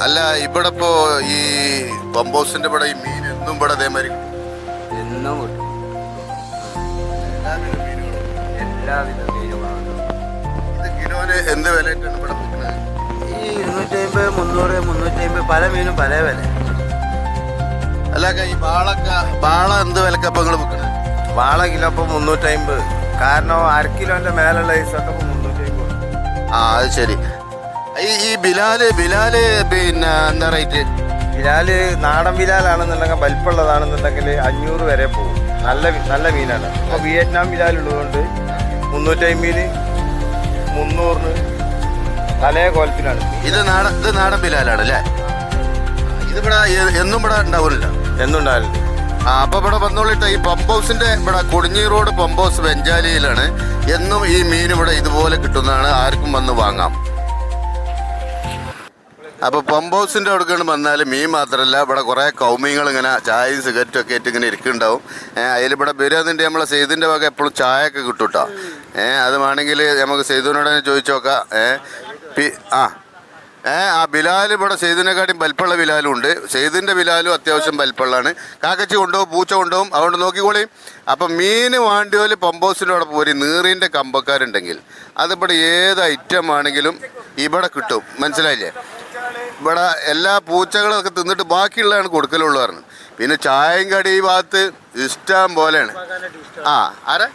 അല്ല ഇവിടെ ഇപ്പോ ഈ പമ്പോസിന്റെ ഇവിടെ ഈ മീൻ എന്നും ഇവിടെ അതേമാതിരി എന്നും കിട്ടും. എല്ലാവിധ മീനുകളുണ്ട്. ഇത് കിലോന് എന്ത് വിലയായിട്ടാണ് ഇവിടെ വിൽക്കുന്നത്? ഈ 250, 300, 350 പല മീനും പല വില. അല്ല ഈ വാള എന്ത് വിലക്കാ ഇപ്പൊ നിങ്ങൾ വിൽക്കുന്നത്? വാള കിലോ ഇപ്പോൾ 350. കാരണം 1/2 കിലോന്റെ മേലുള്ള ഐസൊക്കെ ഇപ്പോൾ 350. ആ അത് ശരി. ഈ ബിലാല് പിന്നെ എന്താ റേറ്റ്? ബിലാല് നാടൻ ബിലാലാണെന്നുണ്ടെങ്കിൽ വലിപ്പമുള്ളതാണെന്നുണ്ടെങ്കിൽ 500 വരെ പോകും. നല്ല മീനാണ്. ഇപ്പോൾ വിയറ്റ്നാം ബിലാലുള്ളതുകൊണ്ട് 350, 300 പല കോലത്തിലാണ്. ഇത് നാടൻ ബിലാലാണ് അല്ലേ? ഇതിവിടെ എന്നും ഇവിടെ ഉണ്ടാവില്ല? എന്നും ഉണ്ടാവില്ല. അപ്പൊ ഇവിടെ വന്നോളിട്ട് ഈ പമ്പ് ഹൗസിന്റെ ഇവിടെ കൊടിഞ്ഞി റോഡ് പമ്പ് ഹൗസ് വെഞ്ചാലിയിലാണ്. എന്നും ഈ മീൻ ഇവിടെ ഇതുപോലെ കിട്ടുന്നതാണ്, ആർക്കും വന്ന് വാങ്ങാം. അപ്പോൾ പമ്പ് ഹൗസിൻ്റെ അവിടേക്കാണ് വന്നാൽ മീൻ മാത്രമല്ല ഇവിടെ കുറേ കൗമീങ്ങൾ ഇങ്ങനെ ചായയും സിഗരറ്റും ഒക്കെ ആയിട്ട് ഇങ്ങനെ ഇരിക്കുന്നുണ്ടാവും. അതിലിവിടെ വരികയെന്നുണ്ടെങ്കിൽ നമ്മളെ സെയ്തിൻ്റെ വക എപ്പോഴും ചായ ഒക്കെ കിട്ടും കേട്ടോ. അത് വേണമെങ്കിൽ നമുക്ക് സെയ്തിനോട് തന്നെ ചോദിച്ചു നോക്കാം. ആ ബിലാൽ ഇവിടെ സെയ്തിനെക്കാട്ടിയും വലിപ്പമുള്ള ബിലാലും ഉണ്ട്. സെയ്തിൻ്റെ ബിലാലും അത്യാവശ്യം വലിപ്പമുള്ളതാണ്. കാക്കച്ചി കൊണ്ടുപോകും, പൂച്ച കൊണ്ടുപോകും, അതുകൊണ്ട് നോക്കിക്കോളി. അപ്പം മീൻ വാണ്ടിയോല് പമ്പ് ഹൗസിൻ്റെ അവിടെ പോരി നീറിൻ്റെ കമ്പക്കാരുണ്ടെങ്കിൽ അതിവിടെ ഏത് ഐറ്റം ആണെങ്കിലും ഇവിടെ കിട്ടും. മനസ്സിലായില്ലേ? ഇവിടെ എല്ലാ പൂച്ചകളൊക്കെ തിന്നിട്ട് ബാക്കിയുള്ളതാണ് കൊടുക്കലുള്ളൂ പറഞ്ഞു. പിന്നെ ചായയും കടി ഈ ഭാഗത്ത് ഇഷ്ടം പോലെയാണ്. ആരാ